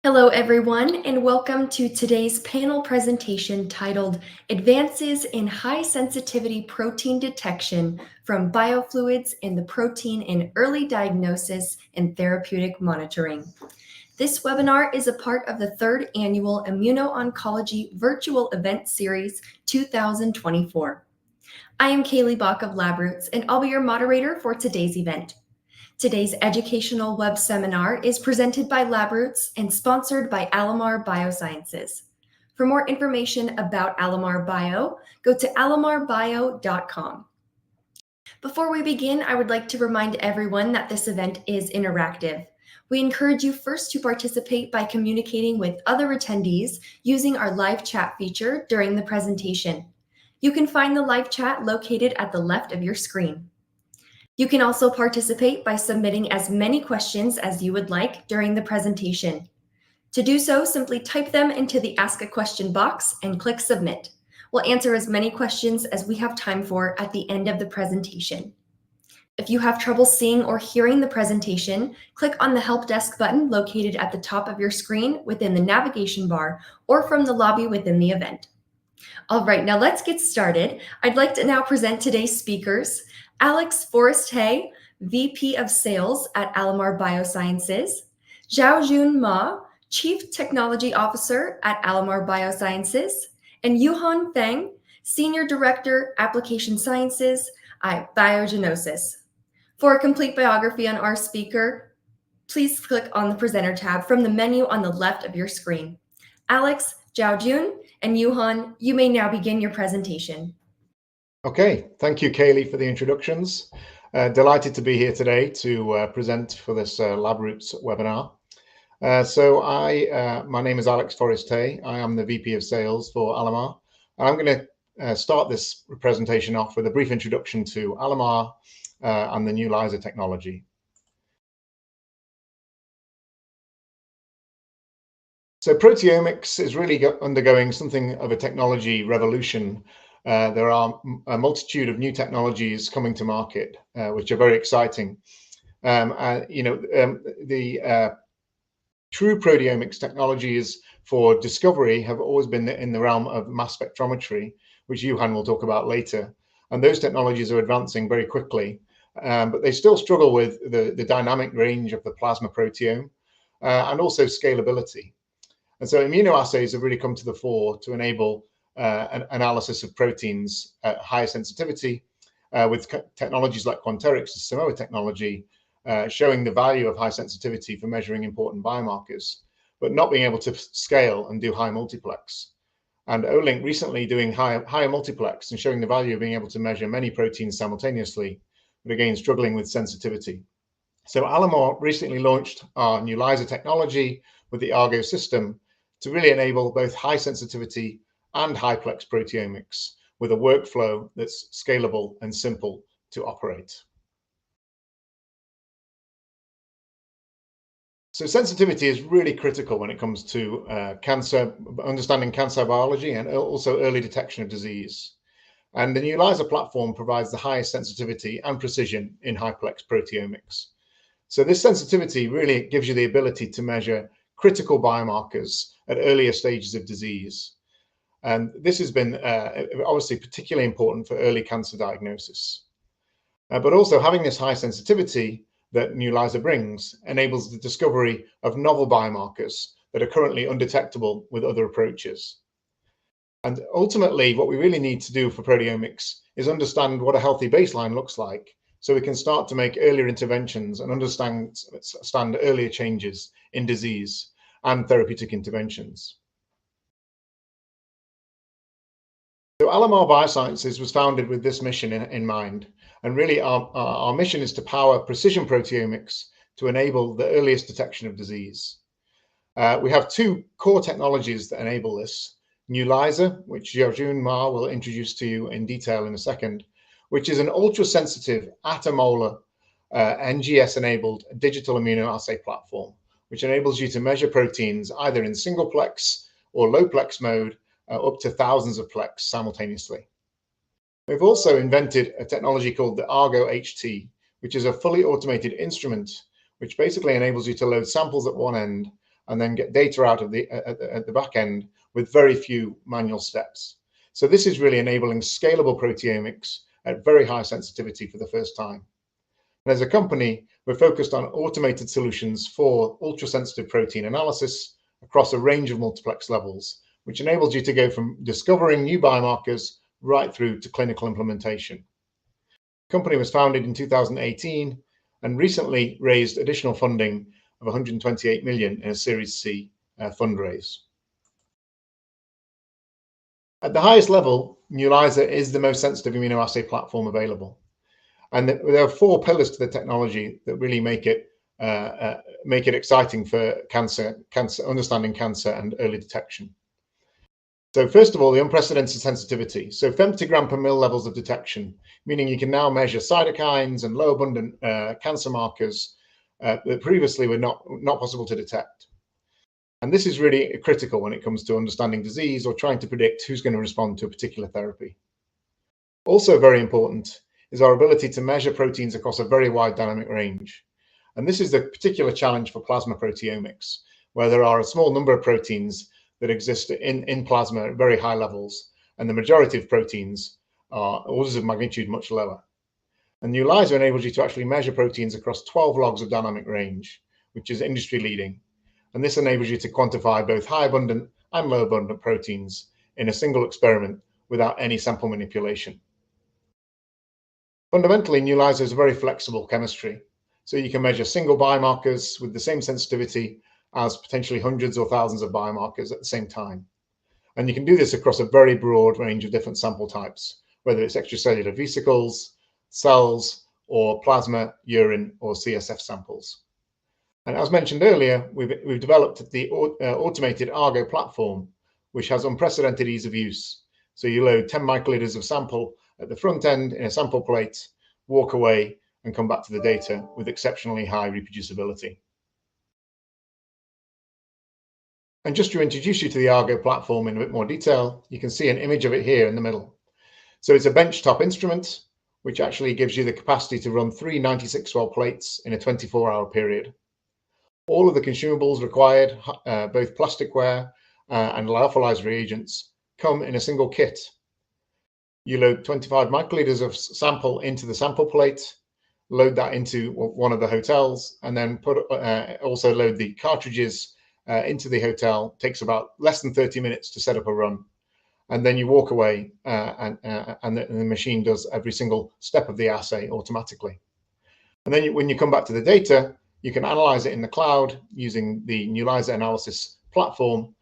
Hello, everyone, and welcome to today's panel presentation titled Advances in High Sensitivity Protein Detection from Biofluids in the Protein in Early Diagnosis and Therapeutic Monitoring. This webinar is a part of the third annual Immuno-Oncology Virtual Event Series 2024. I am Kaylee Bach of LabRoots, and I'll be your moderator for today's event. Today's educational web seminar is presented by LabRoots and sponsored by Alamar Biosciences. For more information about Alamar Bio, go to alamarbio.com. Before we begin, I would like to remind everyone that this event is interactive. We encourage you first to participate by communicating with other attendees using our live chat feature during the presentation. You can find the live chat located at the left of your screen. You can also participate by submitting as many questions as you would like during the presentation. To do so, simply type them into the Ask a Question box and click Submit. We'll answer as many questions as we have time for at the end of the presentation. If you have trouble seeing or hearing the presentation, click on the Help Desk button located at the top of your screen within the navigation bar or from the lobby within the event. All right, now let's get started. I'd like to now present today's speakers. Alex Forrest-Hay, VP of Sales at Alamar Biosciences, Xiao-Jun Ma, Chief Technology Officer at Alamar Biosciences, and Yuehan Feng, Senior Director, Application Sciences at Biogenesis. For a complete biography on our speaker, please click on the Presenter tab from the menu on the left of your screen. Alex, Xiao-Jun, and Yuehan, you may now begin your presentation. Okay, thank you, Kaylee, for the introductions. Delighted to be here today to present for this LabRoots webinar. My name is Alex Forrest-Hay. I am the VP of Sales for Alamar. I'm going to start this presentation off with a brief introduction to Alamar and the NULISA technology. So proteomics is really undergoing something of a technology revolution. There are a multitude of new technologies coming to market, which are very exciting. The true proteomics technologies for discovery have always been in the realm of mass spectrometry, which Yuehan will talk about later. And those technologies are advancing very quickly, but they still struggle with the dynamic range of the plasma proteome and also scalability. And so immunoassays have really come to the fore to enable an analysis of proteins at higher sensitivity with technologies like Quantification, the Simoa technology, showing the value of high sensitivity for measuring important biomarkers, but not being able to scale and do high multiplex. And Olink recently doing higher multiplex and showing the value of being able to measure many proteins simultaneously, but again, struggling with sensitivity. So Alamar recently launched our NULISA technology with the Argo system to really enable both high sensitivity and high-plex proteomics with a workflow that's scalable and simple to operate. So sensitivity is really critical when it comes to understanding cancer biology and also early detection of disease. And the NULISA platform provides the highest sensitivity and precision in high-plex proteomics. So this sensitivity really gives you the ability to measure critical biomarkers at earlier stages of disease. And this has been obviously particularly important for early cancer diagnosis. But also having this high sensitivity that NULISA brings enables the discovery of novel biomarkers that are currently undetectable with other approaches. And ultimately, what we really need to do for proteomics is understand what a healthy baseline looks like, so we can start to make earlier interventions and understand earlier changes in disease and therapeutic interventions. So Alamar Biosciences was founded with this mission in mind, and really our mission is to power precision proteomics to enable the earliest detection of disease. We have two core technologies that enable this. NULISA, which Xiao-Jun Ma will introduce to you in detail in a second, which is an ultra-sensitive attomolar NGS-enabled digital immunoassay platform, which enables you to measure proteins either in single-plex or low-plex mode up to thousands of plex simultaneously. We've also invented a technology called the Argo HT, which is a fully automated instrument, which basically enables you to load samples at one end and then get data out of at the back end with very few manual steps. So this is really enabling scalable proteomics at very high sensitivity for the first time. And as a company, we're focused on automated solutions for ultra-sensitive protein analysis across a range of multiplex levels, which enables you to go from discovering new biomarkers right through to clinical implementation. The company was founded in 2018 and recently raised additional funding of 128 million in a Series C fundraise. At the highest level, NULISA is the most sensitive immunoassay platform available. And there are 4 pillars to the technology that really make it exciting for understanding cancer and early detection. So first of all, the unprecedented sensitivity. So femtogram per mil levels of detection, meaning you can now measure cytokines and low abundant cancer markers that previously were not possible to detect. And this is really critical when it comes to understanding disease or trying to predict who's going to respond to a particular therapy. Also very important is our ability to measure proteins across a very wide dynamic range. And this is the particular challenge for plasma proteomics, where there are a small number of proteins that exist in plasma at very high levels, and the majority of proteins are orders of magnitude much lower. And NULISA enables you to actually measure proteins across 12 logs of dynamic range, which is industry leading. And this enables you to quantify both high abundant and low abundant proteins in a single experiment without any sample manipulation. Fundamentally, NULISA is a very flexible chemistry. So you can measure single biomarkers with the same sensitivity as potentially hundreds or thousands of biomarkers at the same time. And you can do this across a very broad range of different sample types, whether it's extracellular vesicles, cells, or plasma, urine, or CSF samples. And as mentioned earlier, we've developed the automated Argo platform, which has unprecedented ease of use. So you load 10 microliters of sample at the front end in a sample plate, walk away, and come back to the data with exceptionally high reproducibility. And just to introduce you to the Argo platform in a bit more detail, you can see an image of it here in the middle. So it's a benchtop instrument, which actually gives you the capacity to run 3 96-well plates in a 24-hour period. All of the consumables required, both plasticware and lyophilized reagents, come in a single kit. You load 25 microliters of sample into the sample plate, load that into one of the hotels, and then also load the cartridges into the hotel. It takes about less than 30 minutes to set up a run. And then you walk away and the machine does every single step of the assay automatically. And then when you come back to the data, you can analyze it in the cloud using the NULISA analysis platform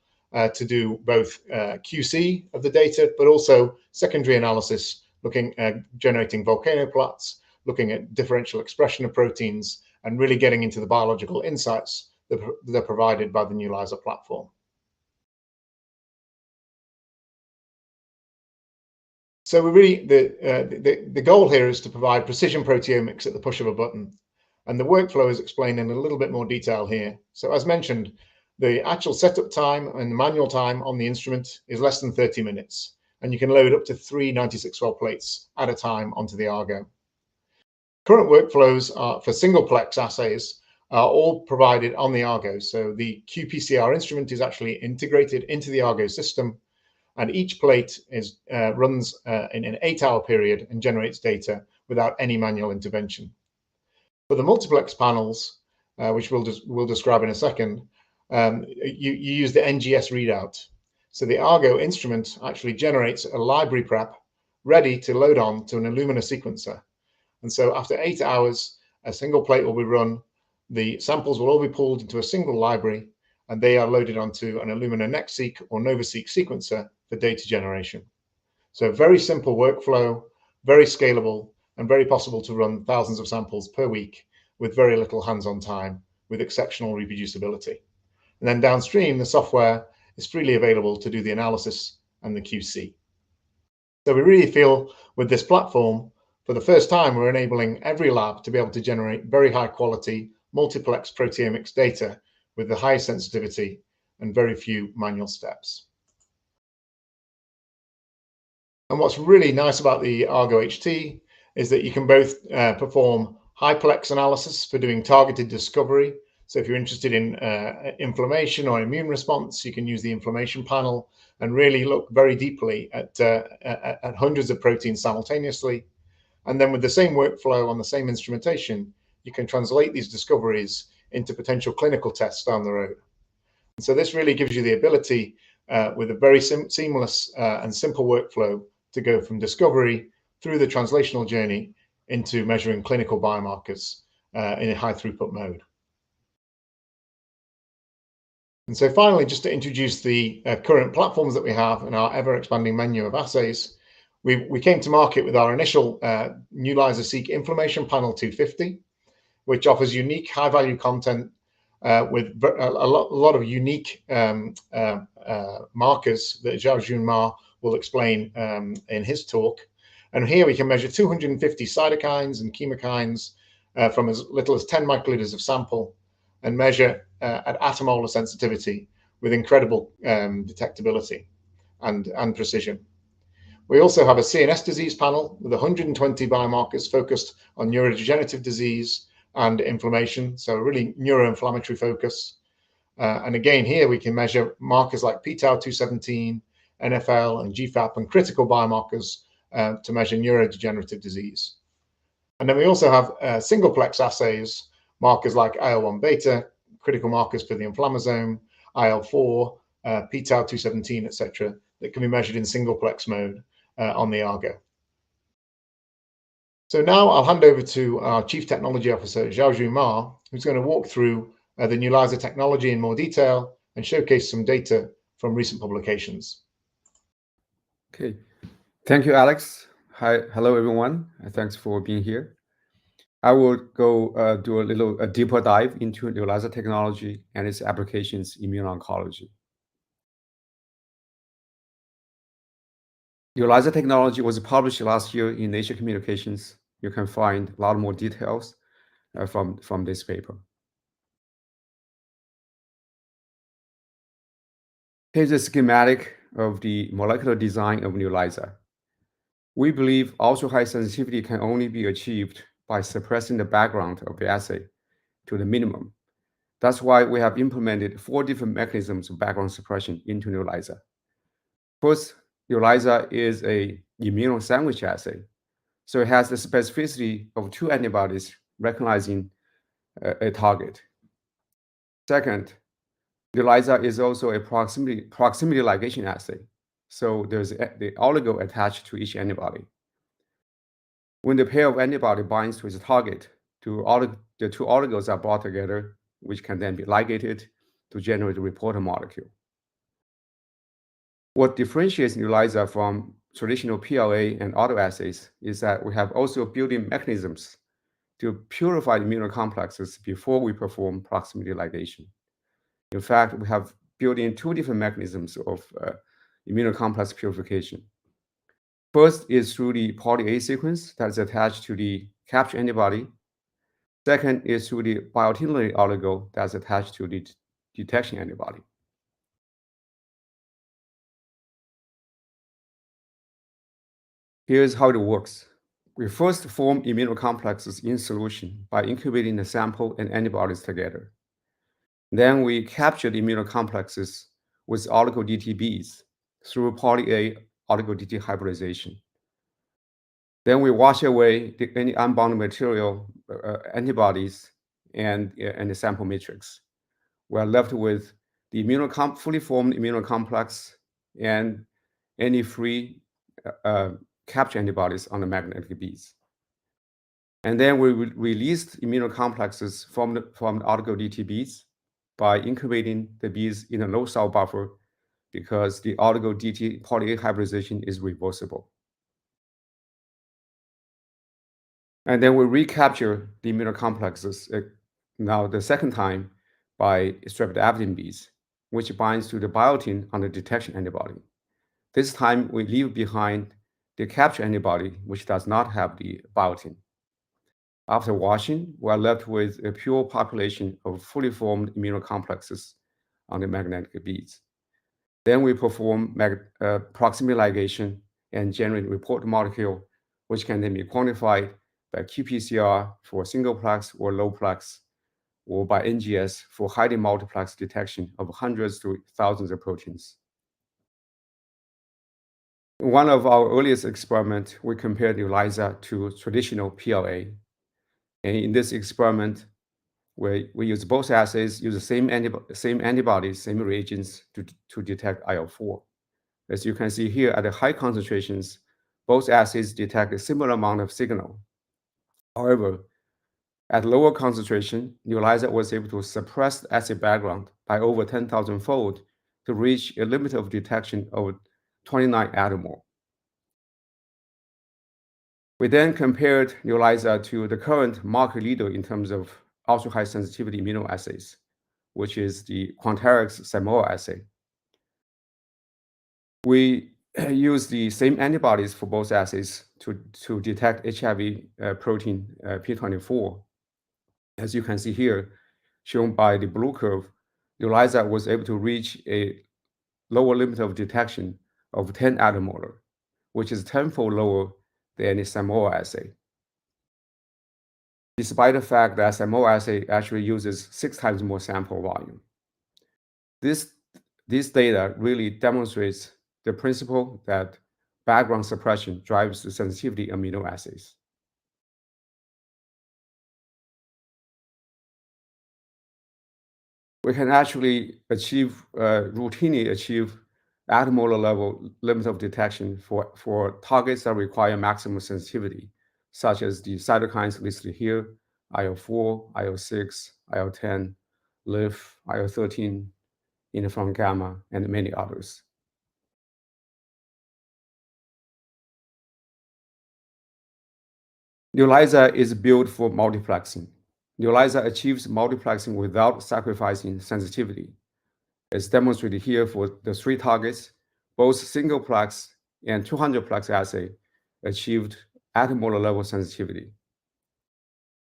to do both QC of the data, but also secondary analysis, looking at generating volcano plots, looking at differential expression of proteins, and really getting into the biological insights that are provided by the NULISA platform. So the goal here is to provide precision proteomics at the push of a button. And the workflow is explained in a little bit more detail here. So as mentioned, the actual setup time and the manual time on the instrument is less than 30 minutes. And you can load up to 3 96-well plates at a time onto the Argo. Current workflows for single-plex assays are all provided on the Argo. So the qPCR instrument is actually integrated into the Argo system, and each plate runs in an 8-hour period and generates data without any manual intervention. For the multiplex panels, which we'll describe in a second, you use the NGS readout. So the Argo instrument actually generates a library prep ready to load on to an Illumina sequencer. And so after 8 hours, a single plate will be run. The samples will all be pulled into a single library, and they are loaded onto an Illumina NextSeq or NovaSeq sequencer for data generation. So very simple workflow, very scalable, and very possible to run thousands of samples per week with very little hands-on time, with exceptional reproducibility. And then downstream, the software is freely available to do the analysis and the QC. So we really feel with this platform, for the first time, we're enabling every lab to be able to generate very high quality multiplex proteomics data with the high sensitivity and very few manual steps. And what's really nice about the Argo HT is that you can both perform high-plex analysis for doing targeted discovery. So if you're interested in inflammation or immune response, you can use the inflammation panel and really look very deeply at hundreds of proteins simultaneously. And then with the same workflow on the same instrumentation, you can translate these discoveries into potential clinical tests down the road. And so this really gives you the ability with a very seamless and simple workflow to go from discovery through the translational journey into measuring clinical biomarkers in a high throughput mode. And so finally, just to introduce the current platforms that we have in our ever-expanding menu of assays, we came to market with our initial NULISAseq Inflammation Panel 250, which offers unique high-value content with a lot of unique markers that Xiao-Jun will explain in his talk. And here we can measure 250 cytokines and chemokines from as little as 10 microliters of sample and measure at attomolar sensitivity with incredible detectability and precision. We also have a CNS disease panel with 120 biomarkers focused on neurodegenerative disease and inflammation, so a really neuroinflammatory focus. And again, here we can measure markers like p-tau217, NFL, and GFAP, and critical biomarkers to measure neurodegenerative disease. And then we also have singleplex assays, markers like IL-1 beta, critical markers for the inflammasome, IL-4, p-tau217, etc., that can be measured in singleplex mode on the Argo. So now I'll hand over to our Chief Technology Officer, Xiao-Jun, who's going to walk through the NULISA technology in more detail and showcase some data from recent publications. Okay, thank you, Alex. Hello, everyone. Thanks for being here. I will go do a deeper dive into NULISA technology and its applications in immuno-oncology. NULISA technology was published last year in Nature Communications. You can find a lot more details from this paper. Here's a schematic of the molecular design of NULISA. We believe ultra-high sensitivity can only be achieved by suppressing the background of the assay to the minimum. That's why we have implemented 4 different mechanisms of background suppression into NULISA. First, NULISA is an immunosandwich assay, so it has the specificity of 2 antibodies recognizing a target. Second, NULISA is also a proximity ligation assay, so there's the oligo attached to each antibody. When the pair of antibody binds to its target, the 2 oligos are brought together, which can then be ligated to generate a reporter molecule. What differentiates NULISA from traditional PLA and autoassays is that we have also built-in mechanisms to purify immunocomplexes before we perform proximity ligation. In fact, we have built in 2 different mechanisms of immunocomplex purification. First is through the poly-A sequence that is attached to the capture antibody. Second is through the biotinolate oligo that's attached to the detection antibody. Here's how it works. We first form immunocomplexes in solution by incubating the sample and antibodies together. Then we capture the immunocomplexes with oligo-DTBs through poly-A oligo-DT hybridization. Then we wash away any unbound material, antibodies, and the sample matrix. We're left with the fully formed immunocomplex and any free capture antibodies on the magnetic beads. And then we release immunocomplexes from the oligo-DTBs by incubating the beads in a low salt buffer because the oligo-DT poly-A hybridization is reversible. And then we recapture the immunocomplexes now the second time by streptozidine beads, which binds to the biotin on the detection antibody. This time we leave behind the capture antibody, which does not have the biotin. After washing, we are left with a pure population of fully formed immunocomplexes on the magnetic beads. Then we perform proximity ligation and generate a report molecule, which can then be quantified by qPCR for singleplex or lowplex or by NGS for highly multiplexed detection of hundreds to thousands of proteins. In one of our earliest experiments, we compared ELISA to traditional PLA. And in this experiment, where we use both assays, use the same antibodies, same reagents to detect IL-4. As you can see here, at the high concentrations, both assays detect a similar amount of signal. However, at lower concentration, NULISA was able to suppress the assay background by over 10,000-fold to reach a limit of detection of 29 attomole. We then compared NULISA to the current market leader in terms of ultra-high sensitivity immunoassays, which is the Quantific's Simoa assay. We use the same antibodies for both assays to detect HIV protein P24. As you can see here, shown by the blue curve, NULISA was able to reach a lower limit of detection of 10 attomolar, which is tenfold lower than the Simoa assay. Despite the fact that Simoa assay actually uses 6 times more sample volume. This data really demonstrates the principle that background suppression drives the sensitivity of immunoassays. We can actually routinely achieve attomolar level limit of detection for targets that require maximum sensitivity, such as the cytokines listed here, IL-4, IL-6, IL-10, LIF, IL-13, interferon gamma, and many others. NULISA is built for multiplexing. NULISA achieves multiplexing without sacrificing sensitivity. As demonstrated here for the 3 targets, both single-plex and 200-plex assay achieved attomolar level sensitivity.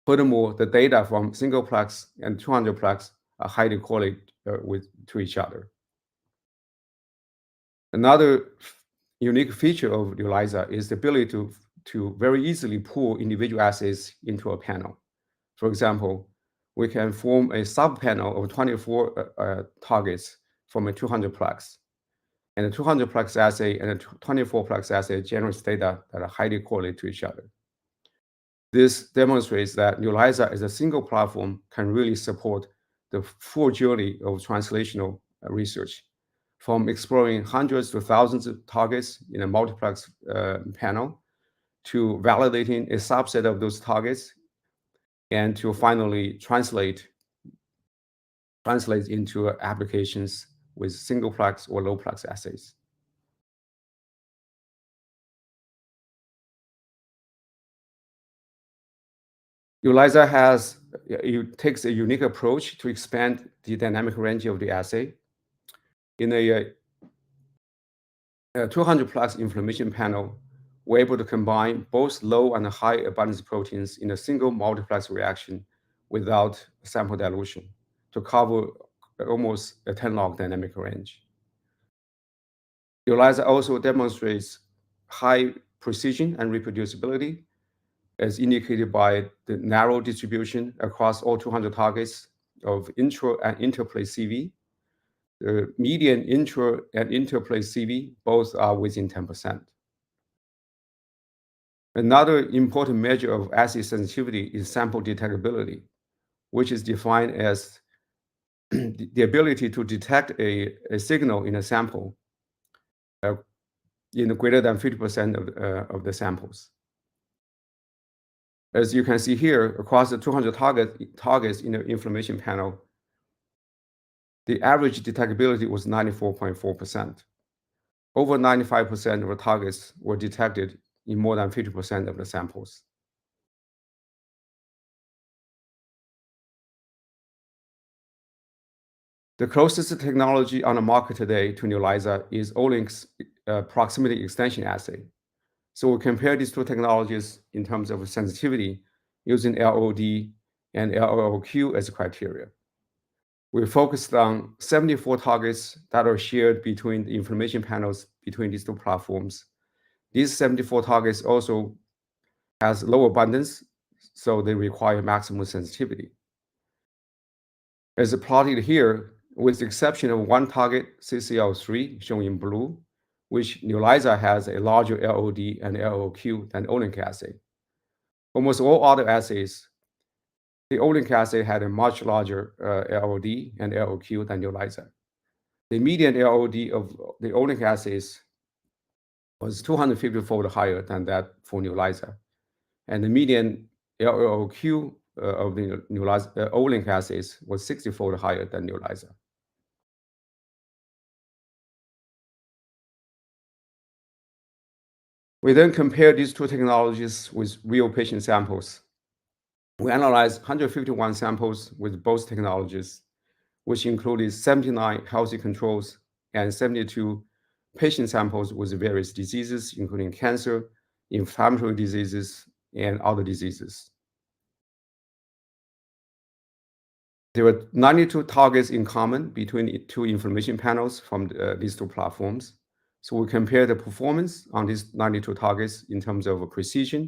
Furthermore, the data from single-plex and 200-plex are highly correlated to each other. Another unique feature of NULISA is the ability to very easily pull individual assays into a panel. For example, we can form a sub-panel of 24 targets from a 200-plex. And the 200-plex assay and a 24-plex assay generates data that are highly correlated to each other. This demonstrates that NULISA as a single platform can really support the full journey of translational research, from exploring hundreds to thousands of targets in a multiplex panel, to validating a subset of those targets, and to finally translate into applications with single-plex or low-plex assays. NULISA takes a unique approach to expand the dynamic range of the assay. In a 200-plex inflammation panel, we're able to combine both low and high abundance proteins in a single multiplex reaction without sample dilution to cover almost a 10-log dynamic range. NULISA also demonstrates high precision and reproducibility, as indicated by the narrow distribution across all 200 targets of intra and interplace CV. The median intra and interplace CV both are within 10%. Another important measure of assay sensitivity is sample detectability, which is defined as the ability to detect a signal in a sample in greater than 50% of the samples. As you can see here, across the 200 targets in the inflammation panel, the average detectability was 94.4%. Over 95% of the targets were detected in more than 50% of the samples. The closest technology on the market today to NULISA is Olink's proximity extension assay. So we compare these 2 technologies in terms of sensitivity using LOD and LLOQ as criteria. We focused on 74 targets that are shared between the inflammation panels between these 2 platforms. These 74 targets also has low abundance, so they require maximum sensitivity. As plotted here, with the exception of one target, CCL3, shown in blue, which NULISA has a larger LOD and LOQ than Olink assay. Almost all other assays, the Olink assay had a much larger LOD and LOQ than NULISA. The median LOD of the Olink assays was 250-fold higher than that for NULISA, and the median LOQ of the Olink assays was 60-fold higher than NULISA. We then compared these two technologies with real patient samples. We analyzed 151 samples with both technologies, which included 79 healthy controls and 72 patient samples with various diseases, including cancer, inflammatory diseases, and other diseases. There were 92 targets in common between two inflammation panels from these two platforms. So we compared the performance on these 92 targets in terms of precision,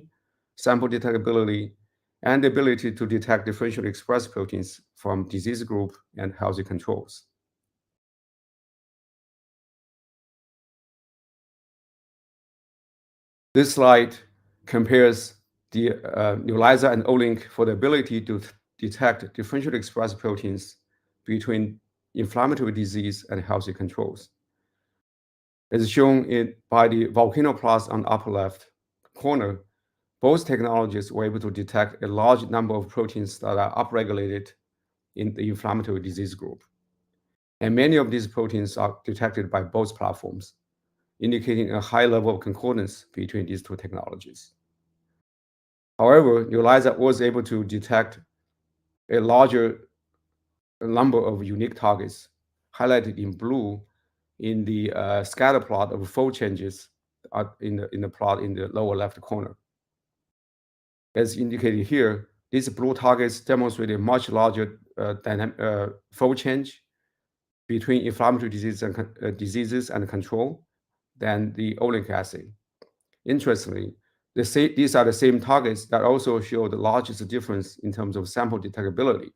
sample detectability, and the ability to detect differentially expressed proteins from disease group and healthy controls. This slide compares the NULISA and Olink for the ability to detect differentially expressed proteins between inflammatory disease and healthy controls. As shown by the volcano plots on the upper left corner, both technologies were able to detect a large number of proteins that are upregulated in the inflammatory disease group. And many of these proteins are detected by both platforms, indicating a high level of concordance between these two technologies. However, NULISA was able to detect a larger number of unique targets, highlighted in blue in the scatter plot of fold changes in the plot in the lower left corner. As indicated here, these blue targets demonstrate a much larger fold change between inflammatory diseases and control than the Olink assay. Interestingly, these are the same targets that also show the largest difference in terms of sample detectability.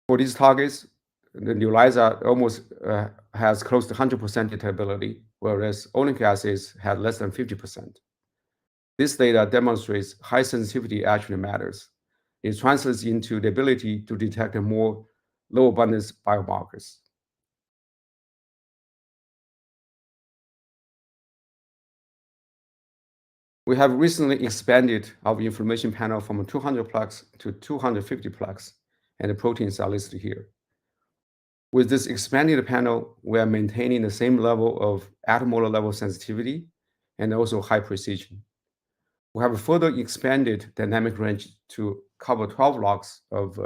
For these targets, the NULISA almost has close to 100% detectability, whereas Olink assays had less than 50%. This data demonstrates high sensitivity actually matters. It translates into the ability to detect more low abundance biomarkers. We have recently expanded our inflammation panel from 200-plex to 250-plex, and the proteins are listed here. With this expanded panel, we are maintaining the same level of attomolar level sensitivity and also high precision. We have further expanded dynamic range to cover 12 logs of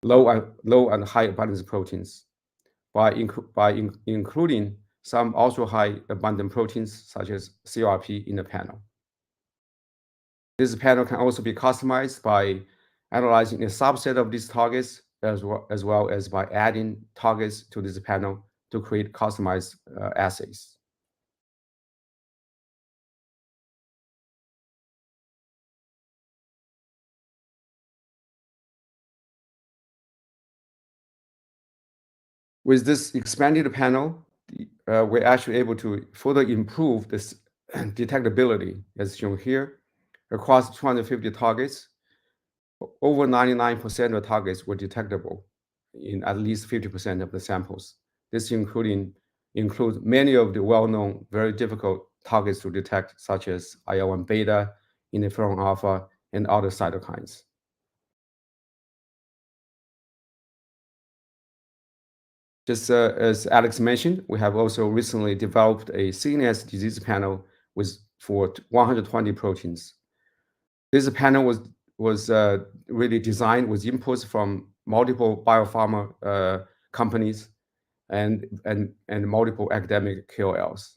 low and high abundance proteins by including some ultra-high abundant proteins such as CRP in the panel. This panel can also be customized by analyzing a subset of these targets as well as by adding targets to this panel to create customized assays. With this expanded panel, we're actually able to further improve this detectability, as shown here. Across 250 targets, over 99% of targets were detectable in at least 50% of the samples. This includes many of the well-known, very difficult targets to detect, such as IL-1 beta, interferon alpha, and other cytokines. Just as Alex mentioned, we have also recently developed a CNS disease panel for 120 proteins. This panel was really designed with inputs from multiple biopharma companies and multiple academic KOLs.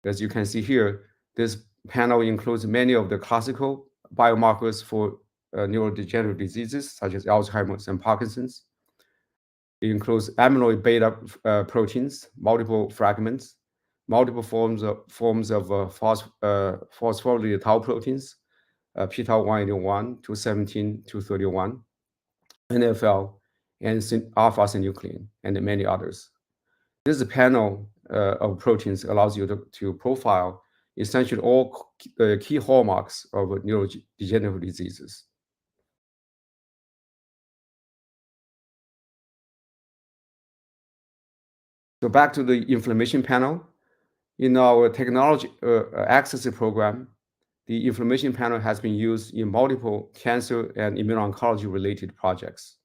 As you can see here, this panel includes many of the classical biomarkers for neurodegenerative diseases such as Alzheimer's and Parkinson's. It includes amyloid beta proteins, multiple fragments, multiple forms of phosphorylated tau proteins, p-tau 181, 217, 231, NFL, and alpha-synuclein, and many others. This panel of proteins allows you to profile essentially all key hallmarks of neurodegenerative diseases. So back to the inflammation panel. In our technology access program, the inflammation panel has been used in multiple cancer and immuno-oncology related projects.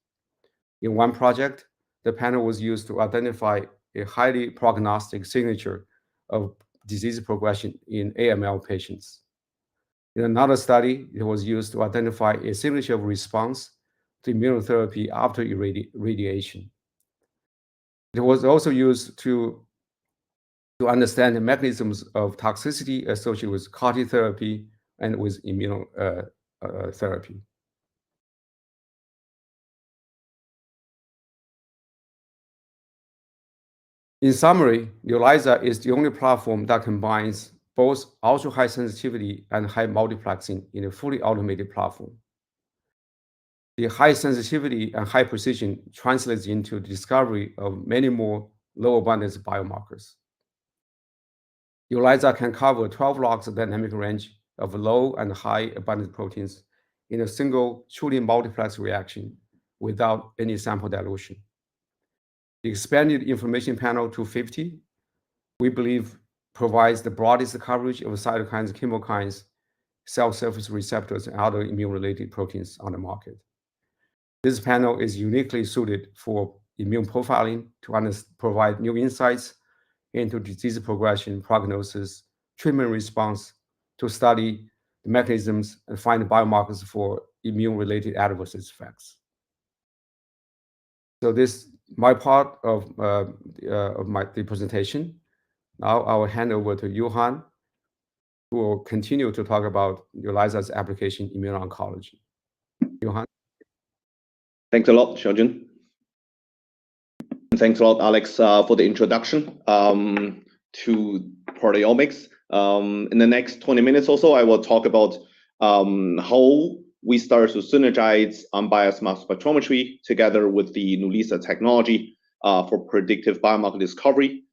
In one project, the panel was used to identify a highly prognostic signature of disease progression in AML patients. In another study, it was used to identify a signature of response to immunotherapy after irradiation. It was also used to understand the mechanisms of toxicity associated with CAR-T therapy and with immunotherapy. In summary, NULISA is the only platform that combines both ultra-high sensitivity and high multiplexing in a fully automated platform. The high sensitivity and high precision translates into the discovery of many more low abundance biomarkers. NULISA can cover 12 logs of dynamic range of low and high abundance proteins in a single truly multiplex reaction without any sample dilution. The expanded information panel to 50, we believe, provides the broadest coverage of cytokines, chemokines, cell surface receptors, and other immune-related proteins on the market. This panel is uniquely suited for immune profiling to provide new insights into disease progression, prognosis, treatment response, to study the mechanisms and find biomarkers for immune-related adverse effects. So this is my part of the presentation. Now I will hand over to Yuehan, who will continue to talk about NULISA's application in immuno-oncology. Yuehan. Thanks a lot, Xiao-Jun. Thanks a lot, Alex, for the introduction to proteomics. In the next 20 minutes or so, I will talk about how we start to synergize unbiased mass spectrometry together with the NULISA technology for predictive biomarker discovery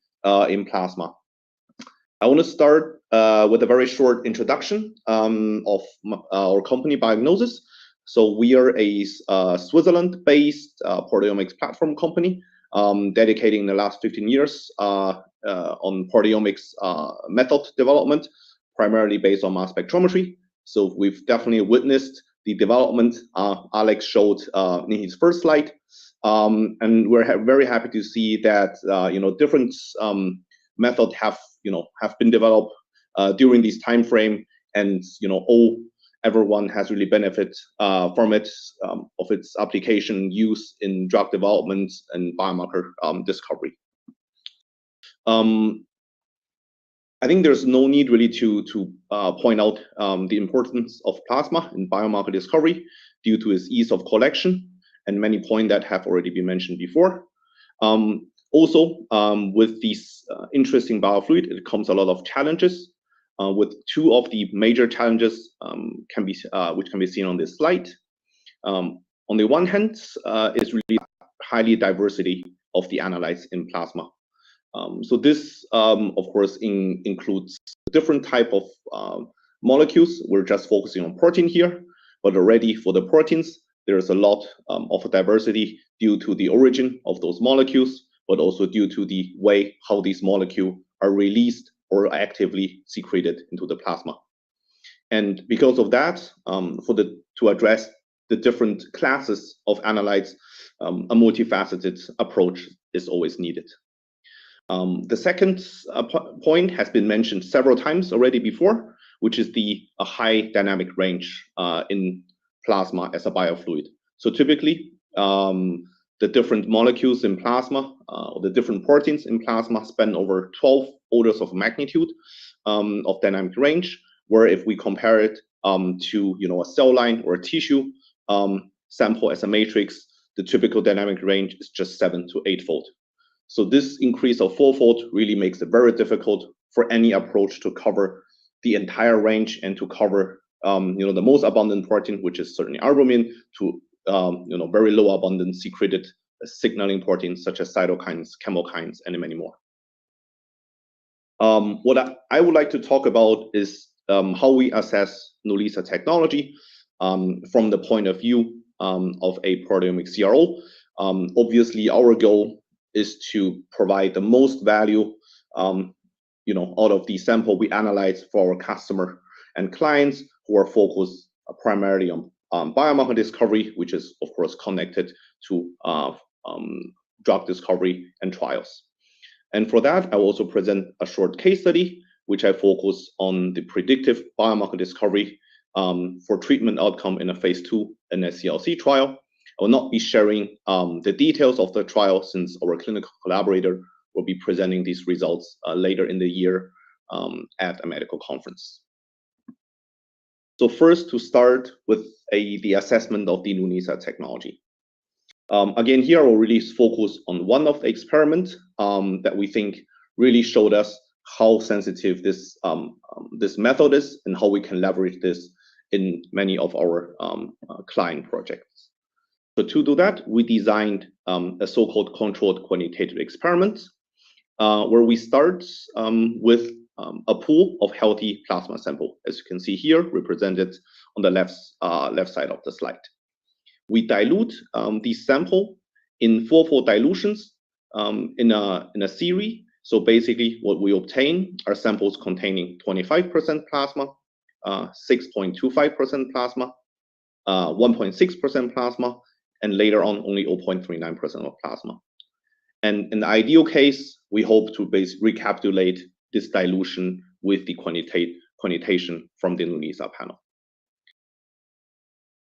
in plasma. I want to start with a very short introduction of our company, Biognosys. So we are a Switzerland-based proteomics platform company dedicating the last 15 years on proteomics method development, primarily based on mass spectrometry. So we've definitely witnessed the development Alex showed in his first slide. And we're very happy to see that different methods have been developed during this time frame, and everyone has really benefited from it, of its application use in drug development and biomarker discovery. I think there's no need really to point out the importance of plasma in biomarker discovery due to its ease of collection and many points that have already been mentioned before. Also, with these interesting biofluid, it comes a lot of challenges. With two of the major challenges which can be seen on this slide. On the one hand, is really highly diversity of the analytes in plasma. So this, of course, includes different type of molecules. We're just focusing on protein here, but already for the proteins, there's a lot of diversity due to the origin of those molecules, but also due to the way how these molecules are released or actively secreted into the plasma. And because of that, to address the different classes of analytes, a multifaceted approach is always needed. The second point has been mentioned several times already before, which is the high dynamic range in plasma as a biofluid. So typically, the different molecules in plasma, or the different proteins in plasma, span over 12 orders of magnitude of dynamic range, where if we compare it to a cell line or a tissue sample as a matrix, the typical dynamic range is just 7 to 8-fold. So this increase of 4-fold really makes it very difficult for any approach to cover the entire range and to cover the most abundant protein, which is certainly albumin, to very low abundance secreted signaling proteins such as cytokines, chemokines, and many more. What I would like to talk about is how we assess NULISA technology from the point of view of a proteomic CRO. Obviously, our goal is to provide the most value out of the sample we analyze for our customer and clients who are focused primarily on biomarker discovery, which is of course connected to drug discovery and trials. And for that, I will also present a short case study, which I focus on the predictive biomarker discovery for treatment outcome in a phase 2 NSCLC trial. I will not be sharing the details of the trial since our clinical collaborator will be presenting these results later in the year at a medical conference. So first, to start with the assessment of the NULISA technology. Again, here I will really focus on one of the experiments that we think really showed us how sensitive this method is and how we can leverage this in many of our client projects. So to do that, we designed a so-called controlled quantitative experiment where we start with a pool of healthy plasma sample, as you can see here, represented on the left side of the slide. We dilute the sample in 4-fold dilutions in a series. So basically, what we obtain are samples containing 25% plasma, 6.25% plasma, 1.6% plasma, and later on only 0.39% of plasma. And in the ideal case, we hope to recapitulate this dilution with the quantitation from the NULISA panel.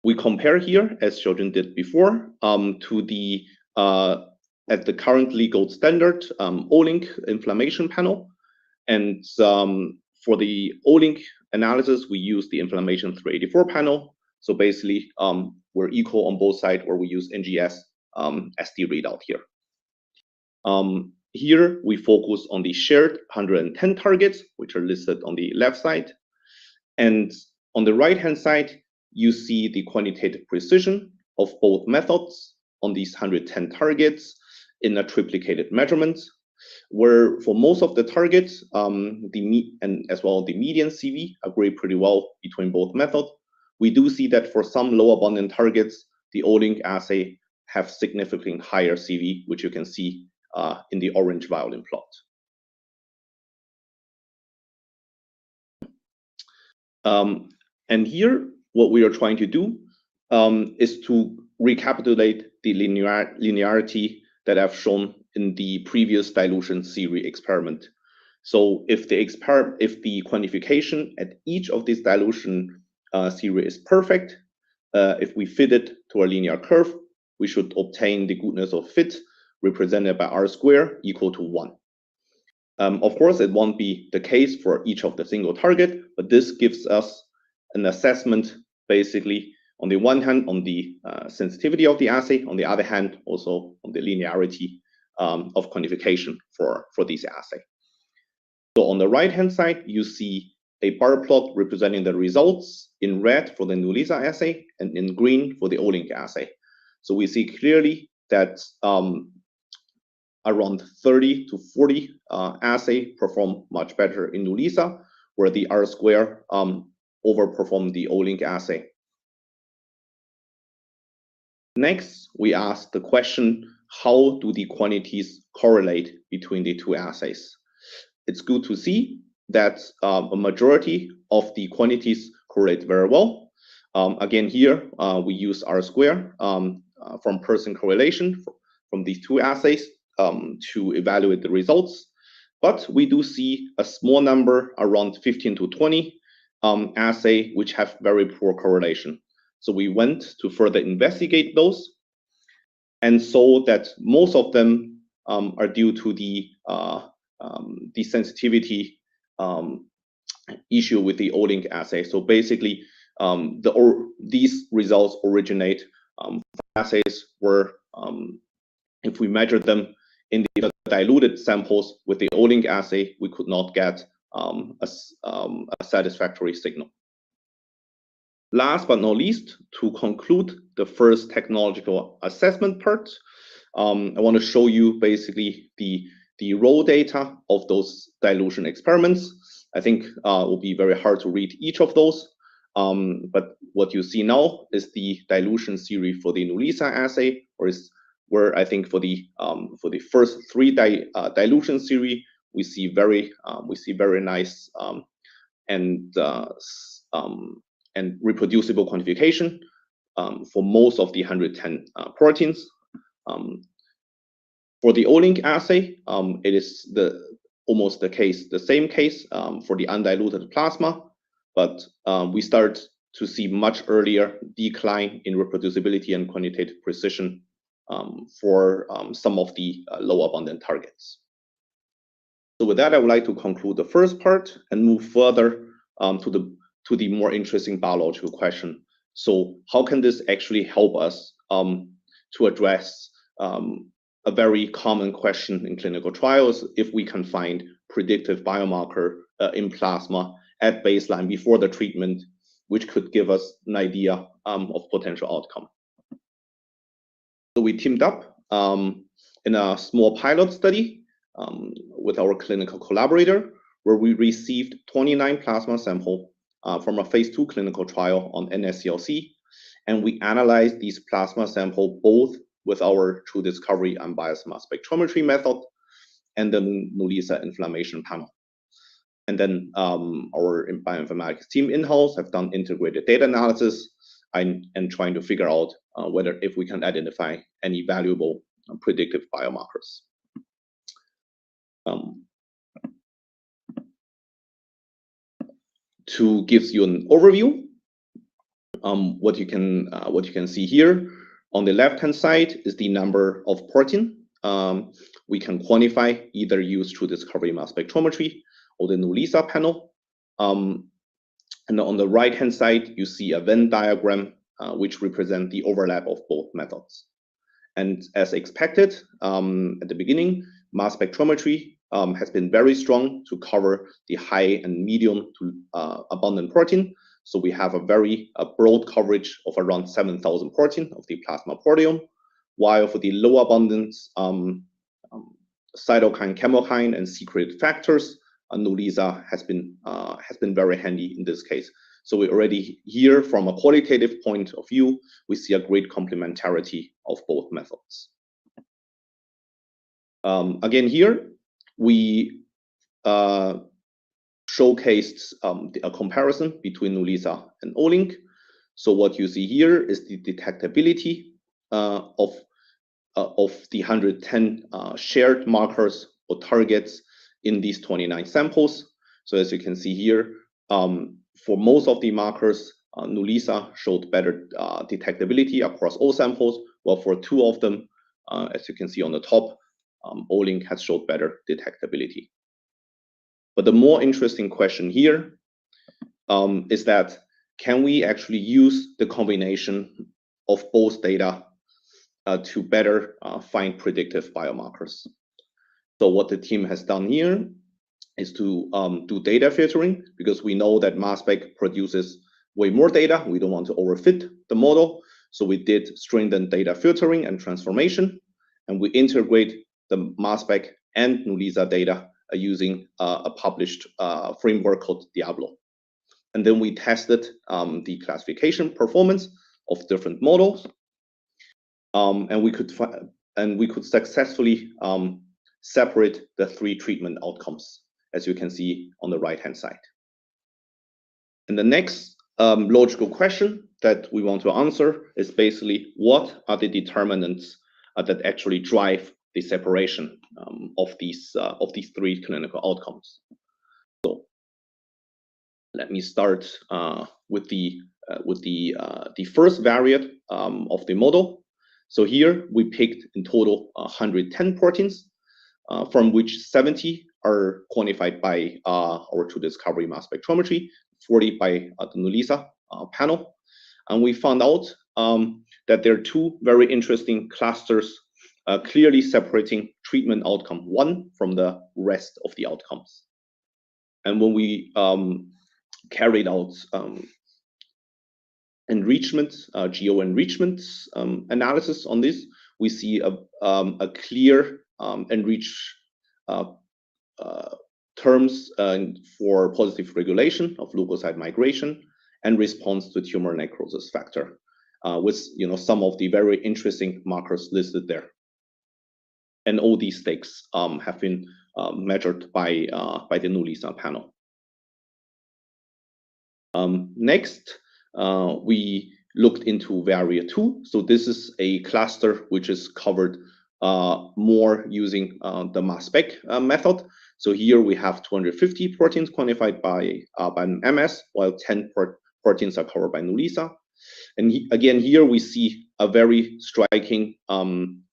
We compare here, as Xiao-Jun did before, to the at the currently gold standard O-link inflammation panel. And for the O-link analysis, we use the inflammation 384 panel. So basically, we're equal on both sides, where we use NGS as the readout here. Here, we focus on the shared 110 targets, which are listed on the left side. And on the right-hand side, you see the quantitative precision of both methods on these 110 targets in a triplicated measurement, where for most of the targets, and as well the median CV agree pretty well between both methods. We do see that for some low abundant targets, the O-link assay have significantly higher CV, which you can see in the orange violin plot. And here, what we are trying to do is to recapitulate the linearity that I've shown in the previous dilution series experiment. So if the quantification at each of these dilution series is perfect, if we fit it to a linear curve, we should obtain the goodness of fit represented by R square equal to 1. Of course, it won't be the case for each of the single target, but this gives us an assessment, basically, on the one hand, on the sensitivity of the assay, on the other hand, also on the linearity of quantification for this assay. So on the right-hand side, you see a bar plot representing the results in red for the NULISA assay and in green for the O-link assay. So we see clearly that around 30 to 40 assay perform much better in NULISA, where the R square overperform the O-link assay. Next, we ask the question, how do the quantities correlate between the two assays? It's good to see that a majority of the quantities correlate very well. Again, here, we use R square from person correlation from these two assays to evaluate the results. But we do see a small number, around 15 to 20 assay, which have very poor correlation. So we went to further investigate those and saw that most of them are due to the sensitivity issue with the O-link assay. So basically, these results originate from assays where if we measure them in the diluted samples with the O-link assay, we could not get a satisfactory signal. last but not least, to conclude the first technological assessment part, I want to show you basically the raw data of those dilution experiments. I think it will be very hard to read each of those, but what you see now is the dilution series for the NULISA assay, where I think for the first three dilution series we see very nice and reproducible quantification for most of the 110 proteins. For the O-link assay, it is almost the same case for the undiluted plasma, but we start to see much earlier decline in reproducibility and quantitative precision for some of the low abundant targets. So with that, I would like to conclude the first part and move further to the more interesting biological question. So how can this actually help us to address a very common question in clinical trials, if we can find predictive biomarker in plasma at baseline before the treatment, which could give us an idea of potential outcome. So we teamed up in a small pilot study with our clinical collaborator, where we received 29 plasma samples from a phase 2 clinical trial on NSCLC, and we analyzed these plasma samples both with our True Discovery and unbiased mass spectrometry method and the NULISA Inflammation Panel. And then our bioinformatics team in-house have done integrated data analysis and trying to figure out whether if we can identify any valuable predictive biomarkers. To give you an overview, what you can see here on the left-hand side is the number of protein we can quantify, either use True Discovery mass spectrometry or the NULISA panel. And on the right-hand side, you see a Venn diagram which represent the overlap of both methods. And as expected at the beginning, mass spectrometry has been very strong to cover the high and medium to abundant protein. So we have a very broad coverage of around 7,000 protein of the plasma proteome, while for the low abundance cytokine, chemokine, and secret factors, NULISA has been very handy in this case. So we already here, from a qualitative point of view, we see a great complementarity of both methods. Again, here we showcased a comparison between NULISA and O-link. So what you see here is the detectability of the 110 shared markers or targets in these 29 samples. So as you can see here, for most of the markers, NULISA showed better detectability across all samples, while for two of them, as you can see on the top, O-link has showed better detectability. But the more interesting question here is that, can we actually use the combination of both data to better find predictive biomarkers? So what the team has done here is to do data filtering, because we know that mass spec produces way more data. We don't want to overfit the model. So we did stringent data filtering and transformation, and we integrate the mass spec and NULISA data using a published framework called Diablo. And then we tested the classification performance of different models, and we could successfully separate the three treatment outcomes, as you can see on the right-hand side. And the next logical question that we want to answer is basically, what are the determinants that actually drive the separation of these three clinical outcomes? So let me start with the first variant of the model. So here we picked in total 110 proteins, from which 70 are quantified by our True Discovery mass spectrometry, 40 by the NULISA panel. And we found out that there are two very interesting clusters clearly separating treatment outcome one from the rest of the outcomes. And when we carried out enrichment, geo-enrichment analysis on this, we see a clear enriched terms for positive regulation of leukocyte migration and response to tumor necrosis factor, with some of the very interesting markers listed there. And all these stakes have been measured by the NULISA panel. Next, we looked into Varia 2. So this is a cluster which is covered more using the mass spec method. So here we have 250 proteins quantified by MS, while 10 proteins are covered by NULISA. And again, here we see a very striking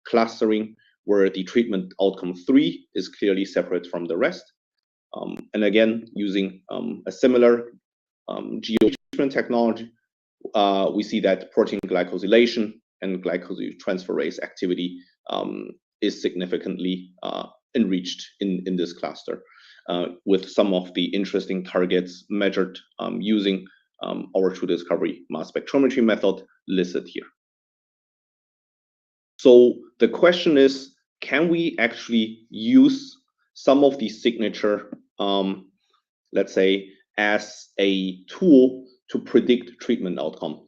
clustering where the treatment outcome 3 is clearly separate from the rest. And again, using a similar geo-enrichment technology, we see that protein glycosylation and glycosyltransferase activity is significantly enriched in this cluster, with some of the interesting targets measured using our true discovery mass spectrometry method listed here. So the question is, can we actually use some of these signature, let's say, as a tool to predict treatment outcome?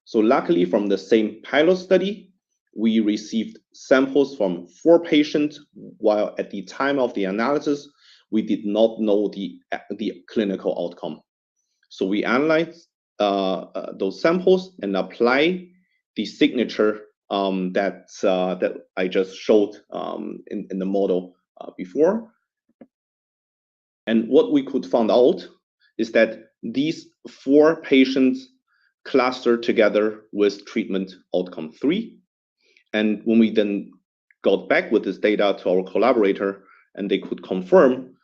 So luckily, from the same pilot study, we received samples from 4 patients, while at the time of the analysis, we did not know the clinical outcome. So we analyzed those samples and apply the signature that I just showed in the model before. And what we could find out is that these 4 patients clustered together with treatment outcome 3. And when we then got back with this data to our collaborator, and they could confirm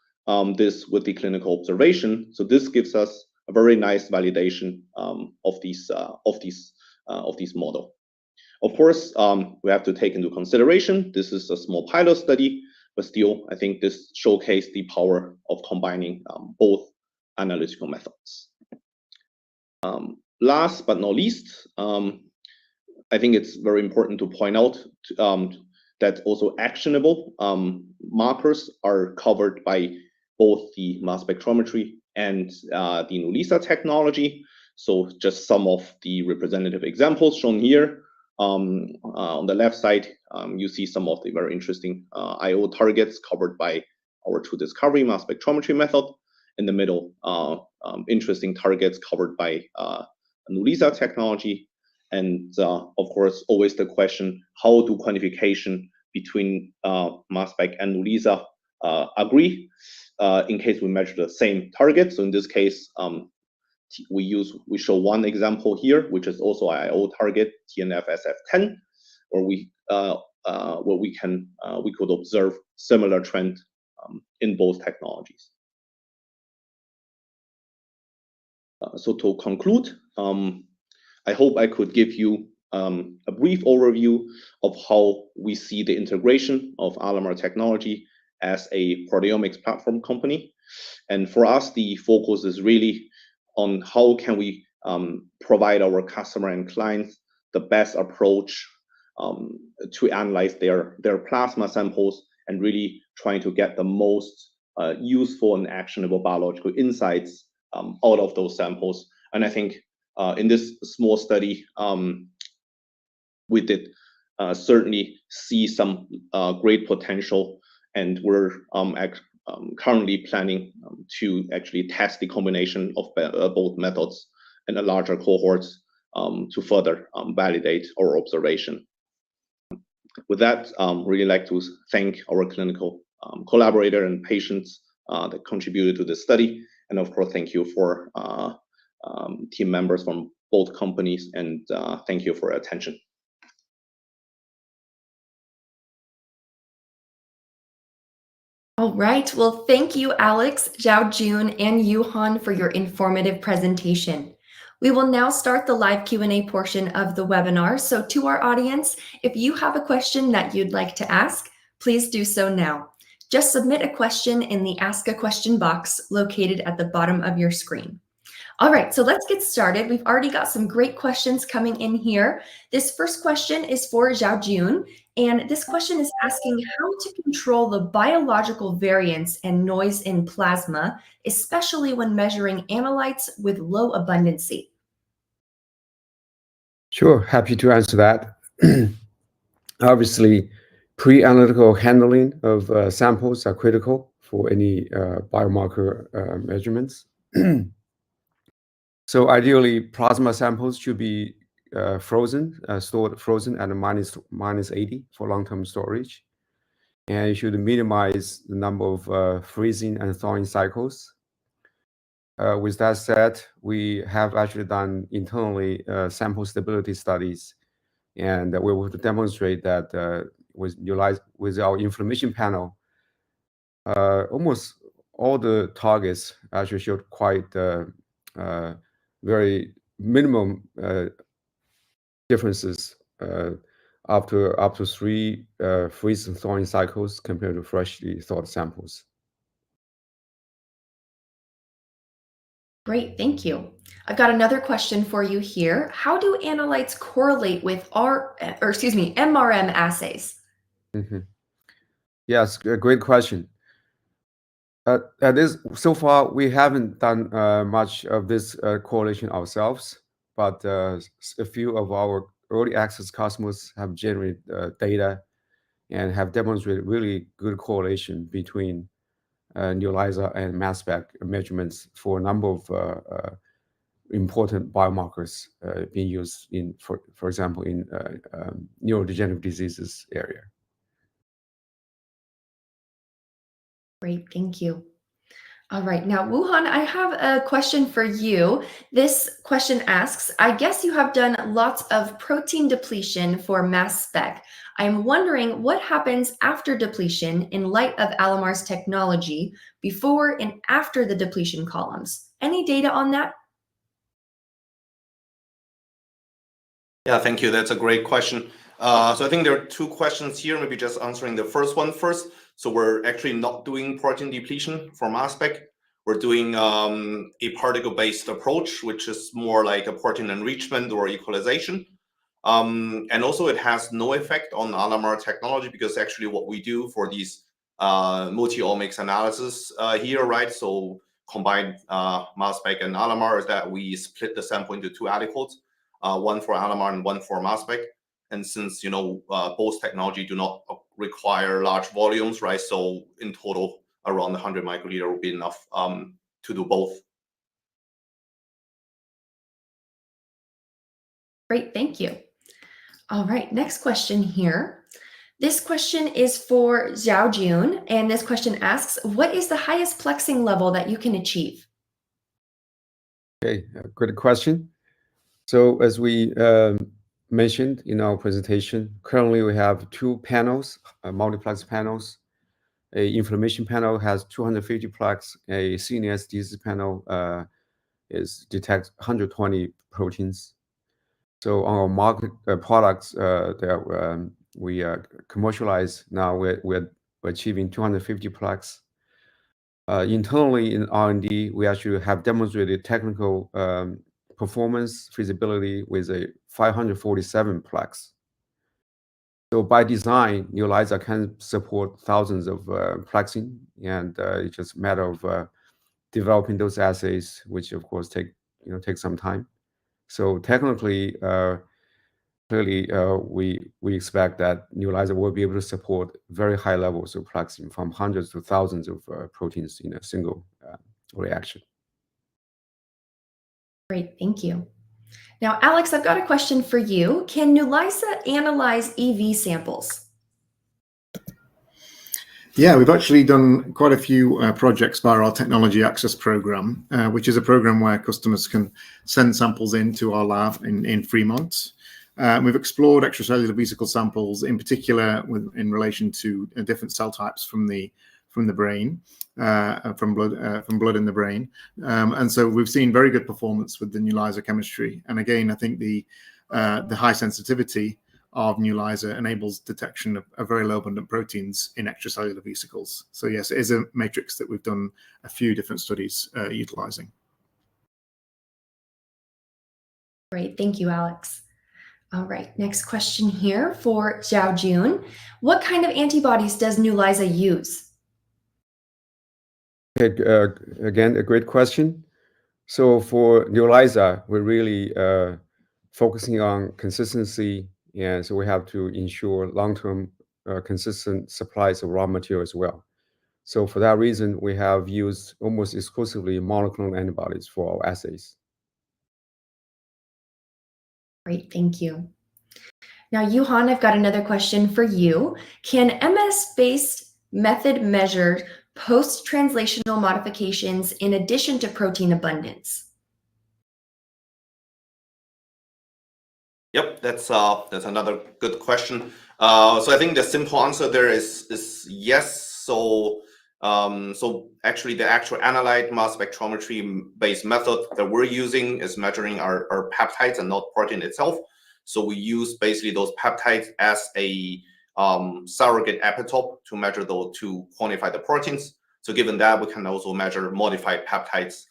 this with the clinical observation, so this gives us a very nice validation of this model. Of course, we have to take into consideration this is a small pilot study, but still, I think this showcased the power of combining both analytical methods. Last but not least, I think it's very important to point out that also actionable markers are covered by both the mass spectrometry and the NULISA technology. So just some of the representative examples shown here. On the left side, you see some of the very interesting IO targets covered by our true discovery mass spectrometry method. In the middle, interesting targets covered by NULISA technology. And of course, always the question, how do quantification between mass spec and NULISA agree in case we measure the same target? So in this case, we show one example here, which is also IO target TNF-SF10, where we could observe similar trend in both technologies. So to conclude, I hope I could give you a brief overview of how we see the integration of Alamar technology as a proteomics platform company. And for us, the focus is really on how can we provide our customer and clients the best approach to analyze their plasma samples and really trying to get the most useful and actionable biological insights out of those samples. And I think in this small study, we did certainly see some great potential, and we're currently planning to actually test the combination of both methods in a larger cohorts to further validate our observation. With that, really like to thank our clinical collaborator and patients that contributed to this study. And of course, thank you for team members from both companies, and thank you for your attention. All right, well, thank you, Alex, Xiao-Jun, and Yuehan for your informative presentation. We will now start the live Q&A portion of the webinar. So to our audience, if you have a question that you'd like to ask, please do so now. Just submit a question in the Ask a Question box located at the bottom of your screen. All right, so let's get started. We've already got some great questions coming in here. This first question is for Xiao-Jun, and this question is asking how to control the biological variance and noise in plasma, especially when measuring analytes with low abundancy. Sure, happy to answer that. Obviously, pre-analytical handling of samples are critical for any biomarker measurements. So ideally, plasma samples should be stored frozen at minus 80 for long-term storage. And you should minimize the number of freezing and thawing cycles. With that said, we have actually done internally sample stability studies, and we will demonstrate that with our inflammation panel, almost all the targets actually showed quite very minimum differences after up to 3 freeze and thawing cycles compared to freshly thawed samples. Great, thank you. I've got another question for you here. How do analytes correlate with MRM assays? Yes, a great question. So far, we haven't done much of this correlation ourselves, but a few of our early access customers have generated data and have demonstrated really good correlation between NULISA and mass spec measurements for a number of important biomarkers being used in, for example, in neurodegenerative diseases area. Great, thank you. All right, now Yuehan, I have a question for you. This question asks, I guess you have done lots of protein depletion for mass spec. I'm wondering what happens after depletion in light of Alamar's technology before and after the depletion columns. Any data on that? Yeah, thank you. That's a great question. So I think there are two questions here, maybe just answering the first one first. So we're actually not doing protein depletion for mass spec. We're doing a particle-based approach, which is more like a protein enrichment or equalization. And also it has no effect on Alamar technology because actually what we do for these multi-omics analysis here, right? So combined mass spec and Alamar is that we split the sample into two aliquots, one for Alamar and one for mass spec. And since, both technology do not require large volumes, right? So in total, around 100 microliter will be enough to do both. Great, thank you. All right, next question here. This question is for Xiao-Jun, and this question asks, what is the highest plexing level that you can achieve? Okay, good question. So as we mentioned in our presentation, currently we have two panels, multiplexed panels. A inflammation panel has 250 plex. A CNS disease panel detects 120 proteins. So on our market products that we commercialize now, we're achieving 250 plex. Internally in R&D, we actually have demonstrated technical performance feasibility with a 547 plex. So by design, NULISA can support thousands of plexing, and it's just a matter of developing those assays, which of course take some time. So technically, clearly, we expect that NULISA will be able to support very high levels of plexing from hundreds to thousands of proteins in a single reaction. Great, thank you. Now, Alex, I've got a question for you. Can NULISA analyze EV samples? Yeah, we've actually done quite a few projects via our Technology Access Program, which is a program where customers can send samples into our lab in Fremont. We've explored extracellular vesicle samples, in particular in relation to different cell types from the brain, from blood in the brain, and so we've seen very good performance with the NULISA chemistry. And again, I think the high sensitivity of NULISA enables detection of very low abundant proteins in extracellular vesicles. So yes, it is a matrix that we've done a few different studies utilizing. Great, thank you, Alex. All right, next question here for Xiao-Jun. What kind of antibodies does NULISA use? Okay, again, a great question. So for NULISA, we're really focusing on consistency, and so we have to ensure long-term consistent supplies of raw material as well. So for that reason, we have used almost exclusively monoclonal antibodies for our assays. Great, thank you. Now, Yuehan, I've got another question for you. Can MS-based method measure post-translational modifications in addition to protein abundance? Yep, that's another good question. So I think the simple answer there is yes. So actually the actual analyte mass spectrometry based method that we're using is measuring our peptides and not protein itself. So we use basically those peptides as a surrogate epitope to measure those, to quantify the proteins. So given that, we can also measure modified peptides,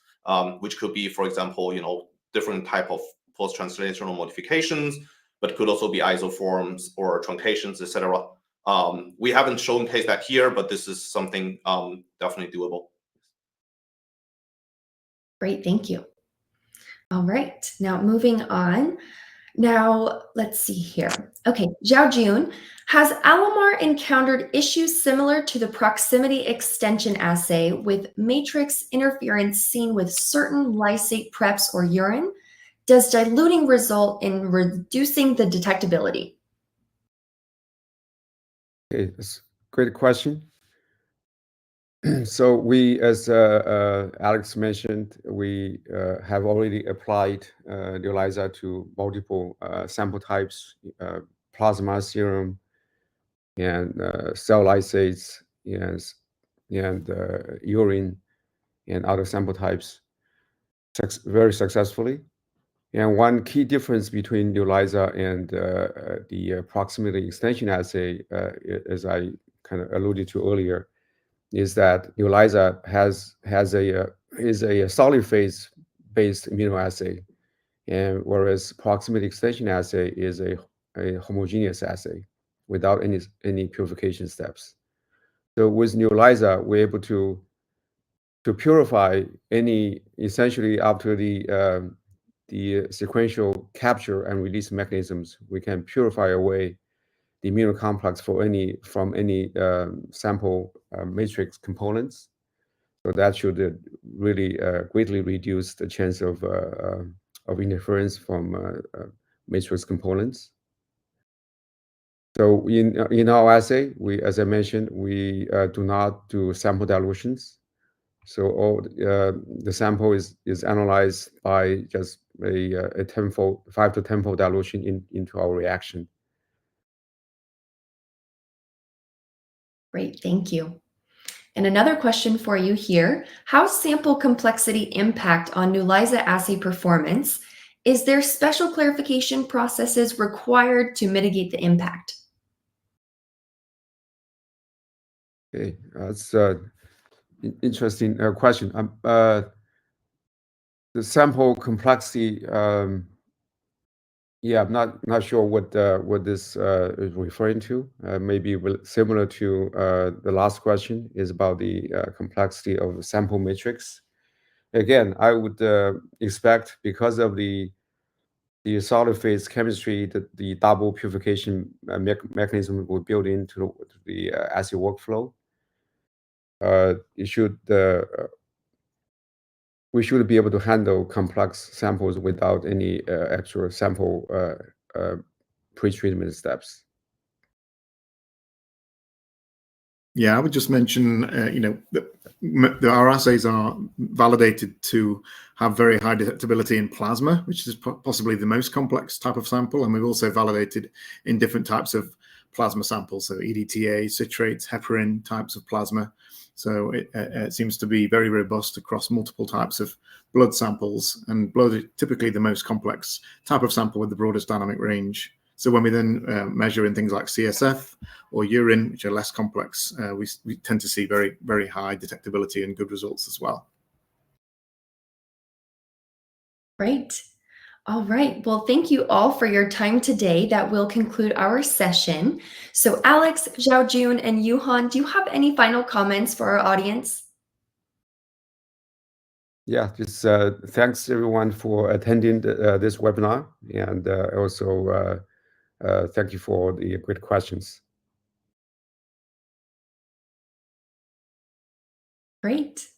which could be, for example, different type of post-translational modifications, but could also be isoforms or truncations, etc. We haven't showcased that here, but this is something definitely doable. Great, thank you. All right, now moving on. Now, let's see here. Okay, Xiao-Jun, has Alomar encountered issues similar to the proximity extension assay with matrix interference seen with certain lysate preps or urine? Does diluting result in reducing the detectability? Okay, that's a great question. So we, as Alex mentioned, we have already applied NULISA to multiple sample types, plasma, serum, and cell lysates, and urine, and other sample types very successfully. And one key difference between NULISA and the proximity extension assay, as I kind of alluded to earlier, is that NULISA is a solid phase based immunoassay, and whereas proximity extension assay is a homogeneous assay without any purification steps. So with NULISA, we're able to purify any, essentially after the sequential capture and release mechanisms, we can purify away the immunocomplex from any sample matrix components. So that should really greatly reduce the chance of interference from matrix components. So in our assay, as I mentioned, we do not do sample dilutions. So all the sample is analyzed by just a 5 to 10-fold dilution into our reaction. Great, thank you. And another question for you here. How sample complexity impact on NULISA assay performance? Is there special clarification processes required to mitigate the impact? Okay, that's an interesting question. The sample complexity, yeah, I'm not sure what this is referring to. Maybe similar to the last question is about the complexity of sample matrix. Again, I would expect, because of the solid phase chemistry, that the double purification mechanism will build into the assay workflow. We should be able to handle complex samples without any actual sample pre-treatment steps. Yeah, I would just mention, our assays are validated to have very high detectability in plasma, which is possibly the most complex type of sample. And we've also validated in different types of plasma samples, so EDTA, citrates, heparin types of plasma. So it seems to be very robust across multiple types of blood samples, and blood is typically the most complex type of sample with the broadest dynamic range. So when we then measure in things like CSF or urine, which are less complex, we tend to see very, very high detectability and good results as well. Great. All right. Well, thank you all for your time today. That will conclude our session. So Alex, Xiao-Jun, and Yuehan, do you have any final comments for our audience? Yeah, just thanks everyone for attending this webinar, and also thank you for the great questions. Great.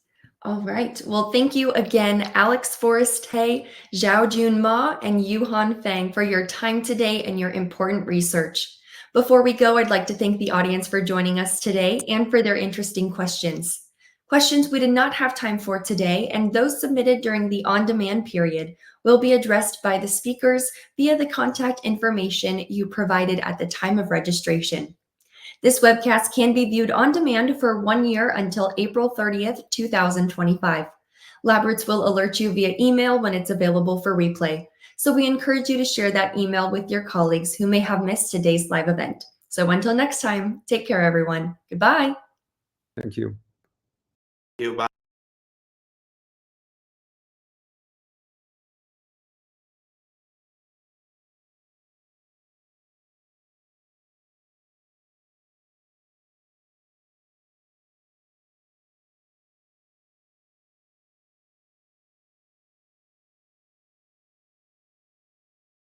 All right. Well, thank you again, Alex Forrest-Hay, Xiao-Jun Ma, and Yuehan Feng for your time today and your important research. Before we go, I'd like to thank the audience for joining us today and for their interesting questions. Questions we did not have time for today, and those submitted during the on-demand period, will be addressed by the speakers via the contact information you provided at the time of registration. This webcast can be viewed on demand for 1 year until April 30th, 2025. LabRoots will alert you via email when it's available for replay. So we encourage you to share that email with your colleagues who may have missed today's live event. So until next time, take care, everyone. Goodbye. Thank you. Bye.